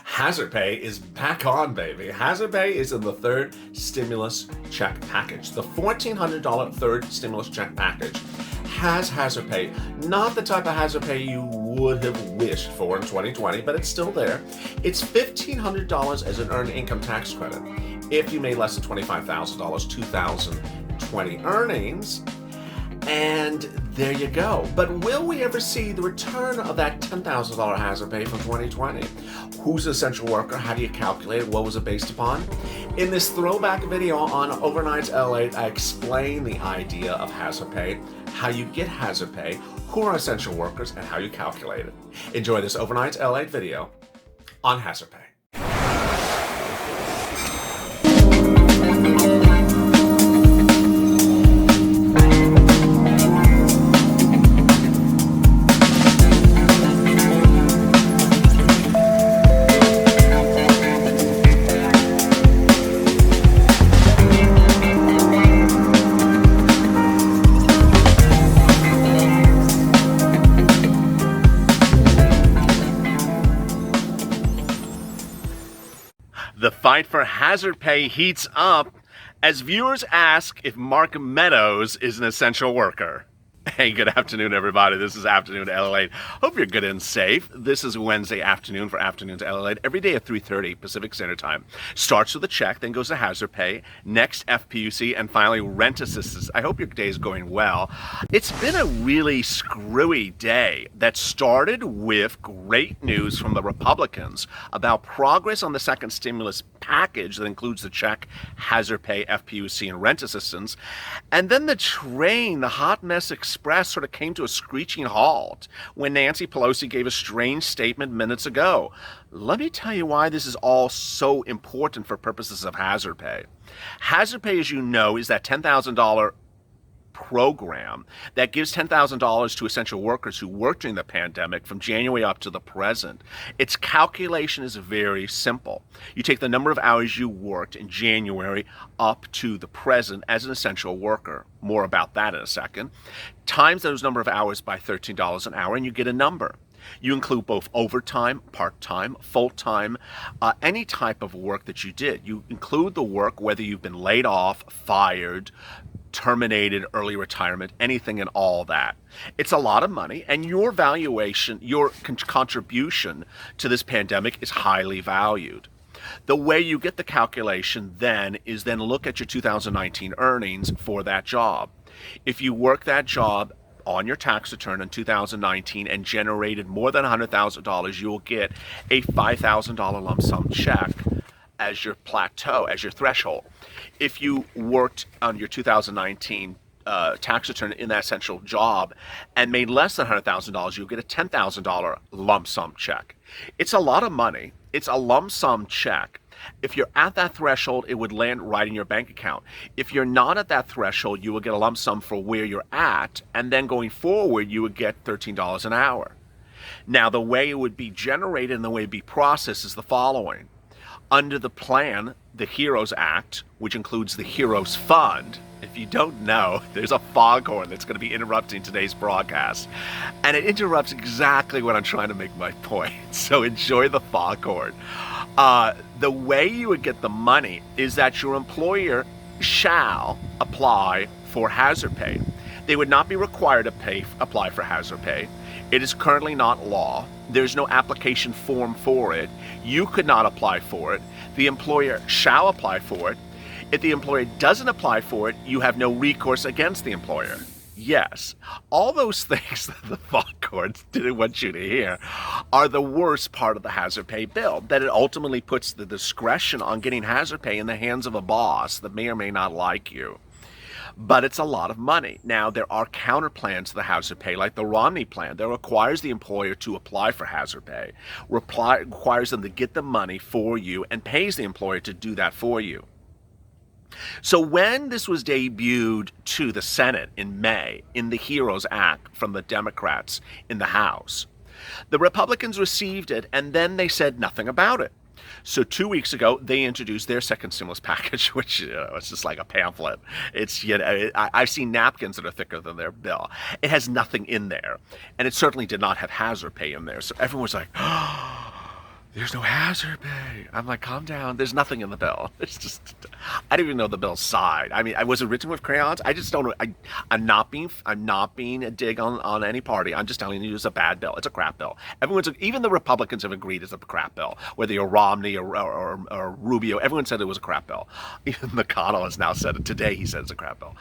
Hazard pay is back on, baby. Hazard pay is in the third stimulus check package. The $1,400 third stimulus check package has hazard pay. Not the type of hazard pay you would have wished for in 2020, but it's still there. It's $1,500 as an earned income tax credit. If you made less than $25,000 2020 earnings, and there you go. But will we ever see the return of that $10,000 hazard pay from 2020? Who's an essential worker? How do you calculate it? What was it based upon? In this throwback video on Overnights LA, I explain the idea of hazard pay, how you get hazard pay, who are essential workers, and how you calculate it. Enjoy this Overnights LA video on hazard pay. The fight for hazard pay heats up as viewers ask if Mark Meadows is an essential worker. Hey, good afternoon, everybody. This is Afternoon LA. Hope you're good and safe. This is Wednesday afternoon for Afternoons LA. Every day at 3:30 Pacific Standard Time. Starts with a check, then goes to hazard pay, next FPUC, and finally rent assistance. I hope your day is going well. It's been a really screwy day that started with great news from the Republicans about progress on the second stimulus package that includes the check, hazard pay, FPUC, and rent assistance. And then the train, the hot mess express, sort of came to a screeching halt when Nancy Pelosi gave a strange statement minutes ago. Let me tell you why this is all so important for purposes of hazard pay. Hazard pay, as you know, is that $10,000 program that gives $10,000 to essential workers who worked during the pandemic from January up to the present. Its calculation is very simple. You take the number of hours you worked in January up to the present as an essential worker. More about that in a second. Times those number of hours by $13 an hour and you get a number. You include both overtime, part-time, full-time, any type of work that you did. You include the work, whether you've been laid off, fired, terminated, early retirement, anything and all that. It's a lot of money, and your valuation, your contribution to this pandemic is highly valued. The way you get the calculation then is then look at your 2019 earnings for that job. If you work that job on your tax return in 2019 and generated more than $100,000, you will get a $5,000 lump sum check as your plateau, as your threshold. If you worked on your 2019 tax return in that essential job and made less than $100,000, you'll get a $10,000 lump sum check. It's a lot of money. It's a lump sum check. If you're at that threshold, it would land right in your bank account. If you're not at that threshold, you will get a lump sum for where you're at, and then going forward, you would get $13 an hour. Now, the way it would be generated and the way it would be processed is the following. Under the plan, the HEROES Act, which includes the HEROES Fund, if you don't know, there's a foghorn that's going to be interrupting today's broadcast. And it interrupts exactly when I'm trying to make my point. So enjoy the foghorn. The way you would get the money is that your employer shall apply for hazard pay. They would not be required to apply for hazard pay. It is currently not law. There's no application form for it. You could not apply for it. The employer shall apply for it. If the employer doesn't apply for it, you have no recourse against the employer. Yes, all those things that the foghorns didn't want you to hear are the worst part of the hazard pay bill, that it ultimately puts the discretion on getting hazard pay in the hands of a boss that may or may not like you. But it's a lot of money. Now, there are counter plans to the hazard pay, like the Romney plan, that requires the employer to apply for hazard pay, requires them to get the money for you, and pays the employer to do that for you. So when this was debuted to the Senate in May in the HEROES Act from the Democrats in the House, the Republicans received it, and then they said nothing about it. So 2 weeks ago, they introduced their second stimulus package, which it's just like a pamphlet. It's, I've seen napkins that are thicker than their bill. It has nothing in there, and it certainly did not have hazard pay in there. So everyone was like, oh, there's no hazard pay. I'm like, calm down. There's nothing in the bill. It's just, I don't even know the bill's side. I mean, was it written with crayons? I just don't know. I'm not being a dig on any party. I'm just telling you it's a bad bill. It's a crap bill. Even the Republicans have agreed it's a crap bill. Whether you're Romney or Rubio, everyone said it was a crap bill. Even McConnell has now said it today. He said it's a crap bill.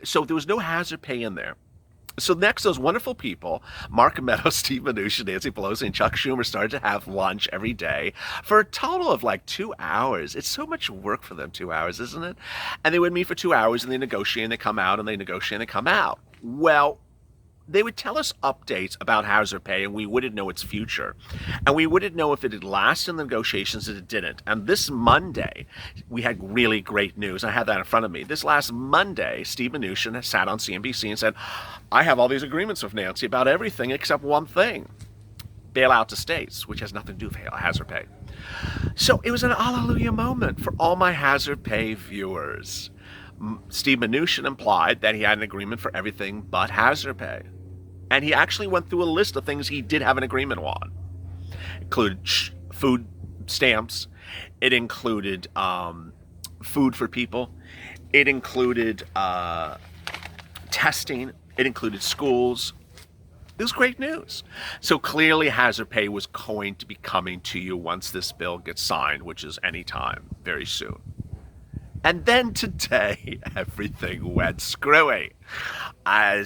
So there was no hazard pay in there. So next, those wonderful people, Mark Meadows, Steve Mnuchin, Nancy Pelosi, and Chuck Schumer started to have lunch every day for a total of like 2 hours. It's so much work for them, 2 hours, isn't it? And they would meet for 2 hours, and they negotiate, and they come out, and they negotiate, and they come out. Well, they would tell us updates about hazard pay, and we wouldn't know its future. And we wouldn't know if it had lasted in the negotiations or it didn't. And this Monday, we had really great news. I had that in front of me. This last Monday, Steve Mnuchin sat on CNBC and said, I have all these agreements with Nancy about everything except one thing. Bailout to states, which has nothing to do with hazard pay. So it was an hallelujah moment for all my hazard pay viewers. Steve Mnuchin implied that he had an agreement for everything but hazard pay. And he actually went through a list of things he did have an agreement on. It included food stamps. It included food for people. It included testing. It included schools. It was great news. So clearly hazard pay was going to be coming to you once this bill gets signed, which is anytime, very soon. And then today, everything went screwy. I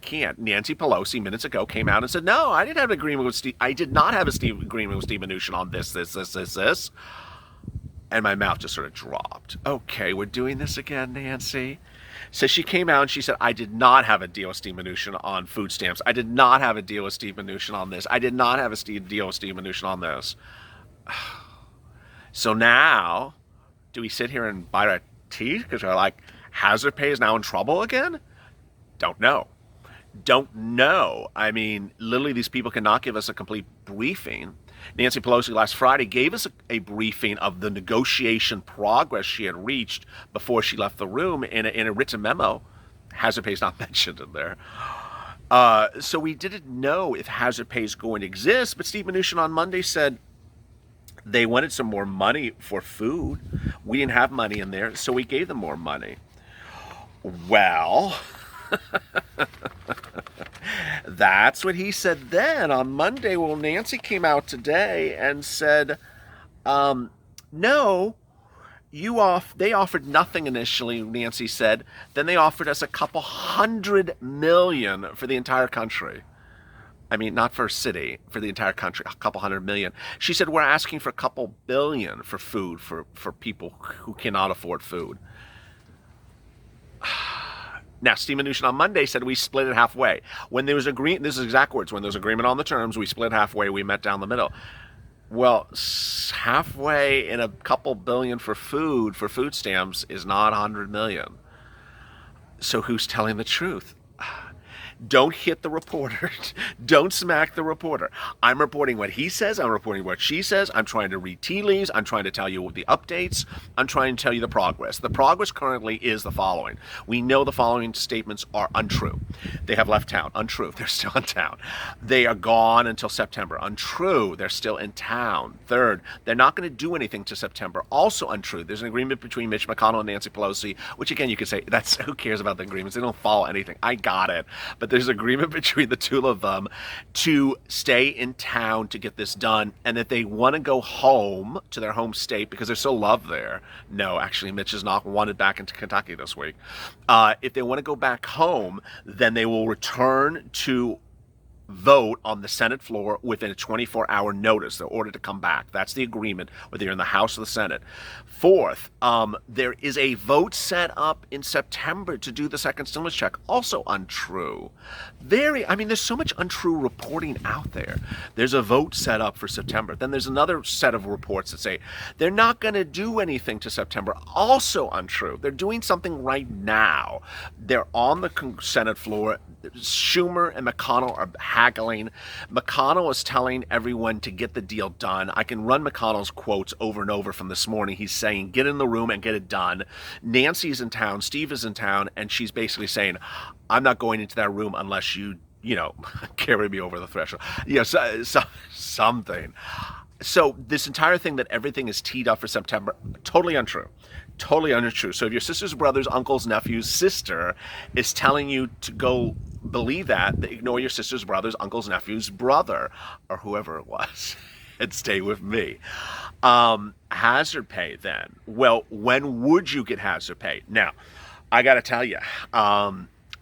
can't. Nancy Pelosi minutes ago came out and said, no, I didn't have an agreement with Steve. I did not have agreement with Steve Mnuchin on this. And my mouth just sort of dropped. Okay, we're doing this again, Nancy. So she came out and she said, I did not have a deal with Steve Mnuchin on food stamps. I did not have a deal with Steve Mnuchin on this. I did not have a deal with Steve Mnuchin on this. So now, do we sit here and bite our teeth because we're like, hazard pay is now in trouble again? Don't know. I mean, literally these people cannot give us a complete briefing. Nancy Pelosi last Friday gave us a briefing of the negotiation progress she had reached before she left the room in a written memo. Hazard pay is not mentioned in there. So we didn't know if hazard pay is going to exist, but Steve Mnuchin on Monday said, they wanted some more money for food. We didn't have money in there, so we gave them more money. Well, that's what he said then. On Monday, well, Nancy came out today and said, no, they offered nothing initially, Nancy said. Then they offered us $200 million for the entire country. I mean, not for a city, for the entire country, $200 million. She said, we're asking for $2 billion for food for people who cannot afford food. Now, Steve Mnuchin on Monday said we split it halfway. When there was agreement, this is exact words, when there was agreement on the terms, we split halfway, we met down the middle. Well, halfway in $2 billion for food stamps is not $100 million. So who's telling the truth? Don't hit the reporter. Don't smack the reporter. I'm reporting what he says. I'm reporting what she says. I'm trying to read tea leaves. I'm trying to tell you the updates. I'm trying to tell you the progress. The progress currently is the following. We know the following statements are untrue. They have left town. Untrue. They're still in town. They are gone until September. Untrue. They're still in town. Third, they're not going to do anything to September. Also untrue. There's an agreement between Mitch McConnell and Nancy Pelosi, which again, you could say, who cares about the agreements? They don't follow anything. I got it. But there's agreement between the two of them to stay in town to get this done, and that they want to go home to their home state because they're so loved there. No, actually, Mitch is not wanted back into Kentucky this week. If they want to go back home, then they will return to vote on the Senate floor within a 24-hour notice. They're ordered to come back. That's the agreement, whether you're in the House or the Senate. Fourth, there is a vote set up in September to do the second stimulus check. Also untrue. There's so much untrue reporting out there. There's a vote set up for September. Then there's another set of reports that say they're not going to do anything to September. Also untrue. They're doing something right now. They're on the Senate floor. Schumer and McConnell are haggling. McConnell is telling everyone to get the deal done. I can run McConnell's quotes over and over from this morning. He's saying, get in the room and get it done. Nancy's in town, Steve is in town, and she's basically saying, I'm not going into that room unless you carry me over the threshold. Something. So this entire thing that everything is teed up for September, totally untrue. Totally untrue. So if your sister's brother's uncle's nephew's sister is telling you to go believe that, ignore your sister's brother's uncle's nephew's brother, or whoever it was, and stay with me. Hazard pay then. Well, when would you get hazard pay? Now, I got to tell you,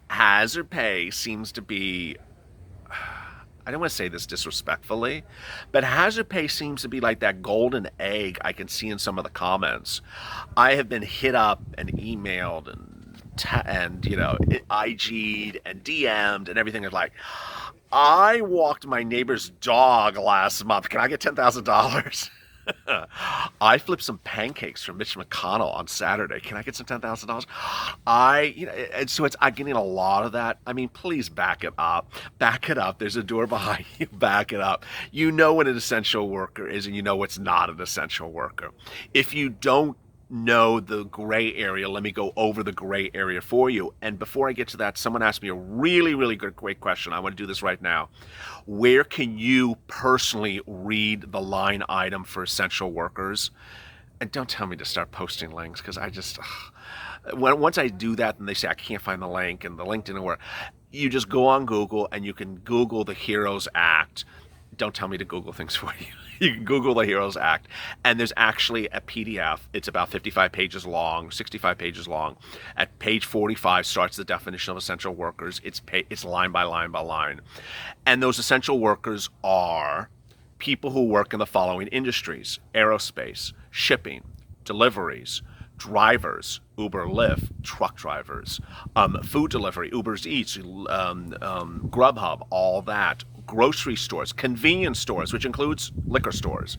hazard pay seems to be, I don't want to say this disrespectfully, but hazard pay seems to be like that golden egg I can see in some of the comments. I have been hit up and emailed and IG'd and DM'd and everything. Is like, I walked my neighbor's dog last month. Can I get $10,000? I flipped some pancakes for Mitch McConnell on Saturday. Can I get some $10,000? And so I'm getting a lot of that. I mean, please back it up. Back it up. There's a door behind you. Back it up. You know what an essential worker is, and you know what's not an essential worker. If you don't know the gray area, let me go over the gray area for you. And before I get to that, someone asked me a really, really great question. I want to do this right now. Where can you personally read the line item for essential workers? And don't tell me to start posting links, because once I do that and they say I can't find the link and the link didn't work, you just go on Google and you can Google the HEROES Act. Don't tell me to Google things for you. You can Google the HEROES Act, and there's actually a PDF. It's about 55 pages long, 65 pages long. At page 45 starts the definition of essential workers. It's line by line by line. And those essential workers are people who work in the following industries: aerospace, shipping, deliveries, drivers, Uber, Lyft, truck drivers, food delivery, Uber's Eats, Grubhub, all that. Grocery stores, convenience stores, which includes liquor stores,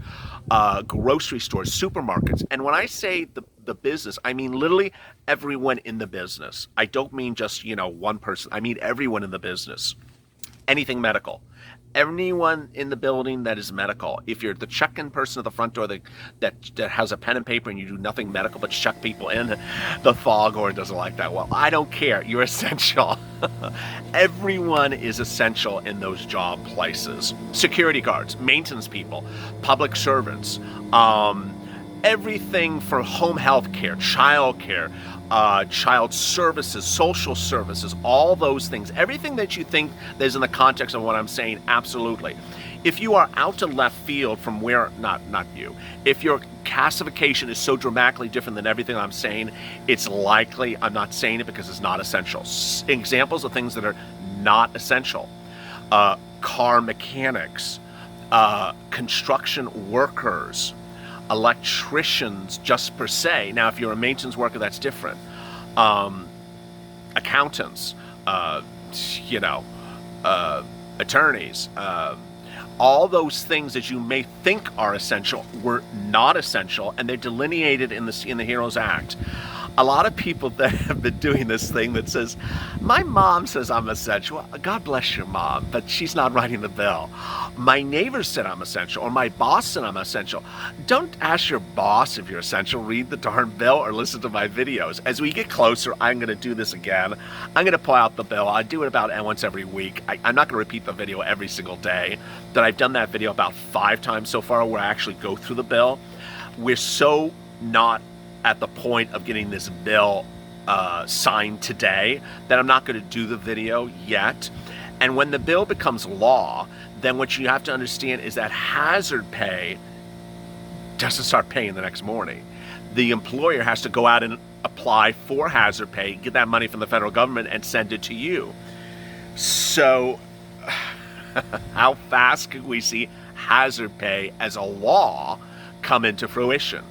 grocery stores, supermarkets. And when I say the business, I mean literally everyone in the business. I don't mean just, one person. I mean everyone in the business. Anything medical. Anyone in the building that is medical. If you're the check-in person at the front door that has a pen and paper and you do nothing medical but check people in, the foghorn doesn't like that. Well, I don't care. You're essential. Everyone is essential in those job places. Security guards, maintenance people, public servants, everything for home health care, child care, child services, social services, all those things, everything that you think is in the context of what I'm saying, absolutely. If you are out to left field from where, not you, if your classification is so dramatically different than everything I'm saying, it's likely I'm not saying it because it's not essential. Examples of things that are not essential: car mechanics, construction workers, electricians just per se. Now, if you're a maintenance worker, that's different. Accountants, attorneys, all those things that you may think are essential were not essential, and they're delineated in the HEROES Act. A lot of people that have been doing this thing that says, my mom says I'm essential. God bless your mom, but she's not writing the bill. My neighbor said I'm essential, or my boss said I'm essential. Don't ask your boss if you're essential. Read the darn bill or listen to my videos. As we get closer, I'm going to do this again. I'm going to pull out the bill. I do it about once every week. I'm not going to repeat the video every single day, but I've done that video about 5 times so far where I actually go through the bill. We're so not at the point of getting this bill signed today that I'm not going to do the video yet. And when the bill becomes law, then what you have to understand is that hazard pay doesn't start paying the next morning. The employer has to go out and apply for hazard pay, get that money from the federal government, and send it to you. So how fast could we see hazard pay as a law come into fruition?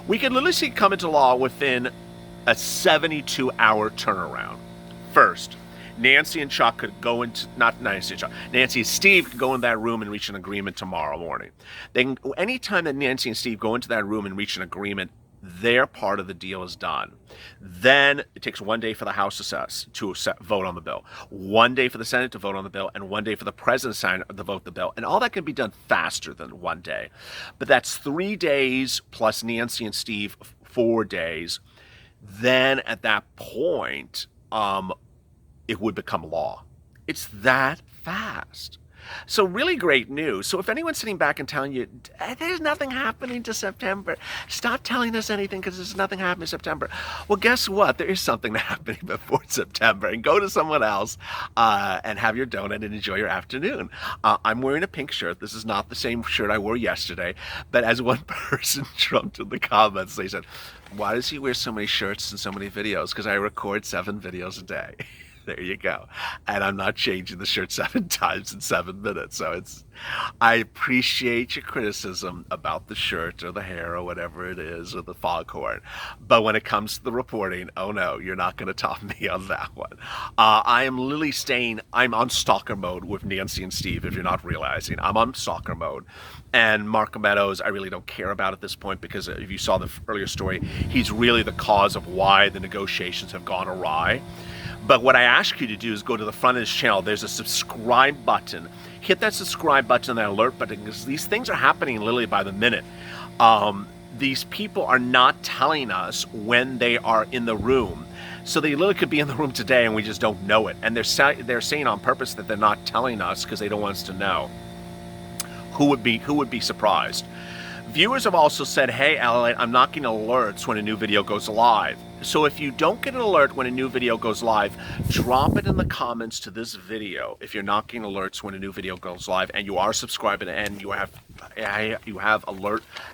We could literally see it come into law within a 72-hour turnaround. First, Nancy and Chuck could go into, not Nancy and Chuck, Nancy and Steve could go in that room and reach an agreement tomorrow morning. Anytime that Nancy and Steve go into that room and reach an agreement, their part of the deal is done. Then it takes 1 day for the House to vote on the bill, 1 day for the Senate to vote on the bill, and 1 day for the President to vote the bill. And all that can be done faster than 1 day. But that's 3 days plus Nancy and Steve 4 days. Then at that point, it would become law. It's that fast. So really great news. So if anyone's sitting back and telling you, there's nothing happening to September, stop telling us anything because there's nothing happening in September. Well, guess what? There is something happening before September. And go to someone else and have your donut and enjoy your afternoon. I'm wearing a pink shirt. This is not the same shirt I wore yesterday. But as one person jumped in the comments, they said, why does he wear so many shirts and so many videos? Because I record 7 videos a day. There you go. And I'm not changing the shirt 7 times in 7 minutes. So I appreciate your criticism about the shirt or the hair or whatever it is or the foghorn. But when it comes to the reporting, oh no, you're not going to top me on that one. I am literally I'm on stalker mode with Nancy and Steve, if you're not realizing. I'm on stalker mode. And Mark Meadows, I really don't care about at this point because if you saw the earlier story, he's really the cause of why the negotiations have gone awry. But what I ask you to do is go to the front of this channel. There's a subscribe button. Hit that subscribe button and that alert button because these things are happening literally by the minute. These people are not telling us when they are in the room. So they literally could be in the room today and we just don't know it. And they're saying on purpose that they're not telling us because they don't want us to know. Who would be surprised? Viewers have also said, hey, LLate, I'm not getting alerts when a new video goes live. So if you don't get an alert when a new video goes live, drop it in the comments to this video if you're not getting alerts when a new video goes live and you are subscribing and you have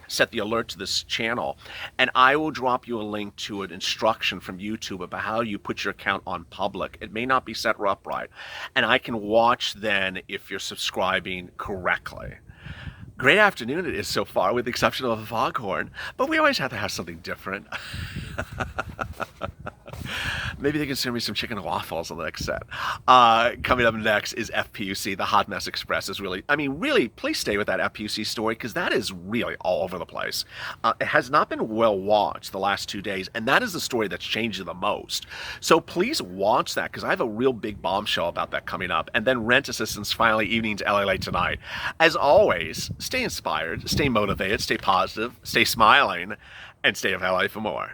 set the alert to this channel. And I will drop you a link to an instruction from YouTube about how you put your account on public. It may not be set up right. And I can watch then if you're subscribing correctly. Great afternoon it is so far, with the exception of a foghorn, but we always have to have something different. Maybe they can send me some chicken and waffles on the next set. Coming up next is FPUC. The Hot Mess Express is really, please stay with that FPUC story because that is really all over the place. It has not been well watched the last 2 days, and that is the story that's changed the most. So please watch that because I have a real big bombshell about that coming up. And then Rent Assistance finally evening to LA tonight. As always, stay inspired, stay motivated, stay positive, stay smiling, and stay of LA for more.